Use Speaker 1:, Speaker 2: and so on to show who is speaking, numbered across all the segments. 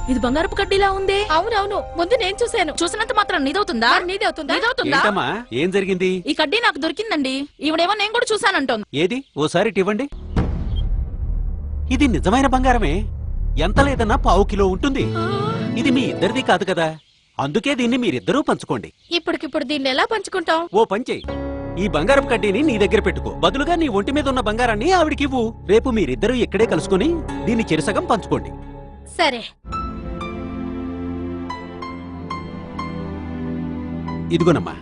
Speaker 1: ఇది బంగారపు కడ్డీలా ఉంది.
Speaker 2: అవునవును, ముందు నేను చూశాను.
Speaker 1: చూసినంత మాత్రం నీదవుతుందా?
Speaker 2: నీదవుతుందా?
Speaker 3: ఏం జరిగింది?
Speaker 1: ఈ కడ్డీ నాకు దొరికిందండి. ఈవిడేమో నేను కూడా చూసానంటోంది.
Speaker 3: ఏది ఓసారి ఇవ్వండి. ఇది నిజమైన బంగారమే. ఎంత లేదన్నా 1/4 కిలో ఉంటుంది. ఇది మీ ఇద్దరిది కాదు కదా, అందుకే దీన్ని మీరిద్దరూ పంచుకోండి.
Speaker 2: ఇప్పటికిప్పుడు దీన్ని ఎలా పంచుకుంటాం?
Speaker 3: ఓ పని చెయ్యి, ఈ బంగారపు కడ్డీని నీ దగ్గర పెట్టుకో. బదులుగా నీ ఒంటి మీద ఉన్న బంగారాన్ని ఆవిడికివ్వు. రేపు మీరిద్దరూ ఇక్కడే కలుసుకుని దీన్ని చెరిసగం పంచుకోండి.
Speaker 2: సరే.
Speaker 3: ఇదిగోనమ్మా.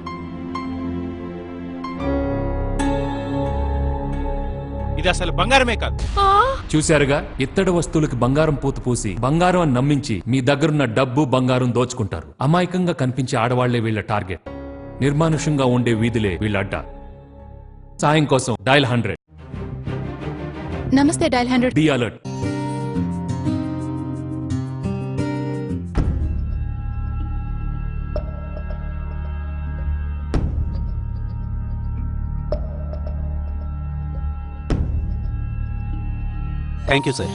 Speaker 4: ఇది అసలు బంగారమే కాదు.
Speaker 5: చూశారుగా, ఇత్తడి వస్తువులకి బంగారం పూత పూసి బంగారం అని నమ్మించి మీ దగ్గరున్న డబ్బు బంగారం దోచుకుంటారు. అమాయకంగా కనిపించే ఆడవాళ్లే వీళ్ల టార్గెట్. నిర్మానుషంగా ఉండే వీధులే వీళ్ళ అడ్డా. సాయం కోసం డయల్ 100.
Speaker 2: నమస్తే dial 100.
Speaker 5: Be alert.
Speaker 3: Thank you sir.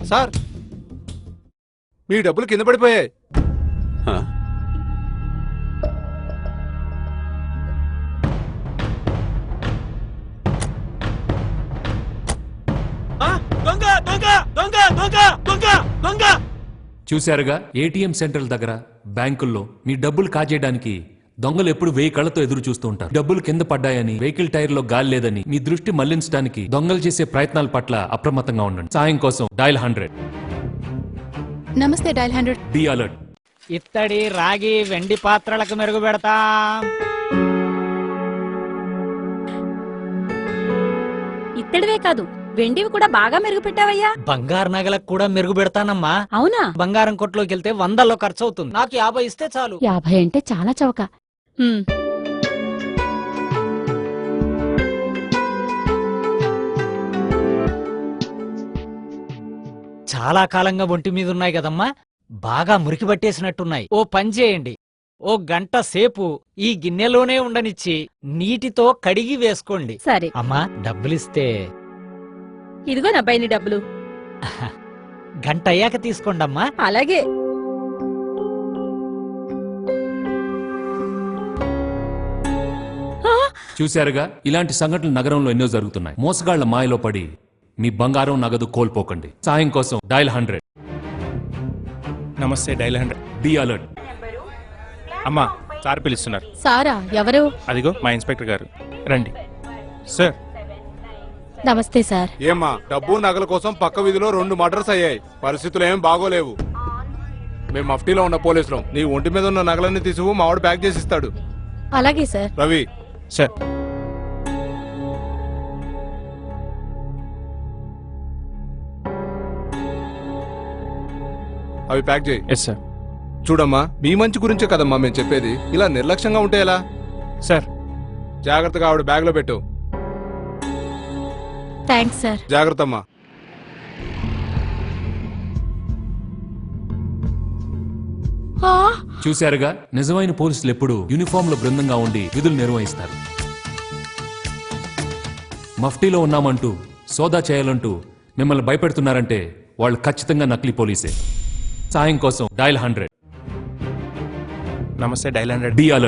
Speaker 4: Sir, మీ డబ్బులు కింద పడిపోయాయి.
Speaker 5: చూశారుగా, ఏటీఎం సెంటర్ల దగ్గర, బ్యాంకుల్లో మీ డబ్బులు కాజేయడానికి దొంగలు ఎప్పుడు 1000 కళ్లతో ఎదురు చూస్తూ ఉంటారు. డబ్బులు కింద పడ్డాయని, వెహికల్ టైర్ లో గాలి లేదని మీ దృష్టి మళ్లించడానికి దొంగలు చేసే ప్రయత్నాల పట్ల అప్రమత్తంగా ఉండండి. సాయం కోసం డయల్ 100.
Speaker 2: నమస్తే డయల్ 100.
Speaker 5: Be alert.
Speaker 6: ఇత్తడి, రాగి, వెండి పాత్రలకు మెరుగు పెడతాం.
Speaker 1: ఇత్తడివే కాదు, వెండివి కూడా బాగా మెరుగు పెట్టావయ్యా.
Speaker 6: బంగారు నగలకు కూడా మెరుగు పెడతానమ్మా.
Speaker 1: అవునా?
Speaker 6: బంగారం కొట్లోకి వెళ్తే 100లో ఖర్చు అవుతుంది. నాకు 50 ఇస్తే చాలు.
Speaker 1: 50 అంటే చాలా చౌక.
Speaker 6: చాలా కాలంగా ఒంటి మీద ఉన్నాయి కదమ్మా, బాగా మురికి పట్టేసినట్టున్నాయి. ఓ పని చేయండి, ఓ గంట సేపు ఈ గిన్నెలోనే ఉండనిచ్చి నీటితో కడిగి వేసుకోండి.
Speaker 1: సరే
Speaker 6: అమ్మా, డబ్బులిస్తే.
Speaker 1: ఇదిగో నబ్బాయిని డబ్బులు.
Speaker 6: గంట అయ్యాక తీసుకోండమ్మా.
Speaker 1: అలాగే.
Speaker 5: చూశారుగా, ఇలాంటి సంఘటనలు నగరంలో ఎన్నో జరుగుతున్నాయి. మోసగాళ్ల మాయలో పడి మీ బంగారం, నగదు కోల్పోకండి. సాయం కోసం డయల్ 100.
Speaker 4: నమస్తే డయల్ 100.
Speaker 5: Be alert.
Speaker 4: అమ్మా, సార్ పిలుస్తున్నారు.
Speaker 2: సారా? ఎవరు?
Speaker 4: అదిగో మా ఇన్స్పెక్టర్ గారు, రండి. సార్.
Speaker 2: నమస్తే సార్.
Speaker 7: ఏమ్మా, డబ్బు నగల కోసం పక్క వీధిలో 2 మర్డర్స్ అయ్యాయి. పరిస్థితులు ఏం బాగోలేవు. మేము మఫ్టీలో ఉన్న పోలీసులం. నీ ఒంటి మీద ఉన్న నగలన్నీ తీసుకు మావాడు ప్యాక్ చేసి ఇస్తాడు.
Speaker 2: అలాగే సార్.
Speaker 7: రవి.
Speaker 4: సార్.
Speaker 7: అవి ప్యాక్ చేయి.
Speaker 4: Yes sir.
Speaker 7: చూడమ్మా, మీ మంచి గురించే కదమ్మా మేము చెప్పేది. ఇలా నిర్లక్ష్యంగా ఉంటే ఎలా?
Speaker 4: సార్.
Speaker 7: జాగ్రత్తగా ఆవిడ బ్యాగ్ లో పెట్టు.
Speaker 2: Thanks sir.
Speaker 7: జాగ్రత్త అమ్మా.
Speaker 5: చూశారుగా, నిజమైన పోలీసులు ఎప్పుడు యూనిఫామ్ లో బృందంగా ఉండి విధులు నిర్వహిస్తారు. మఫ్టీలో ఉన్నామంటూ, సోదా చేయాలంటూ మిమ్మల్ని భయపెడుతున్నారంటే వాళ్ళు ఖచ్చితంగా నకిలీ పోలీసే. సాయం కోసం డయల్ 100.
Speaker 4: నమస్తే డయల్ 100.
Speaker 5: Be alert.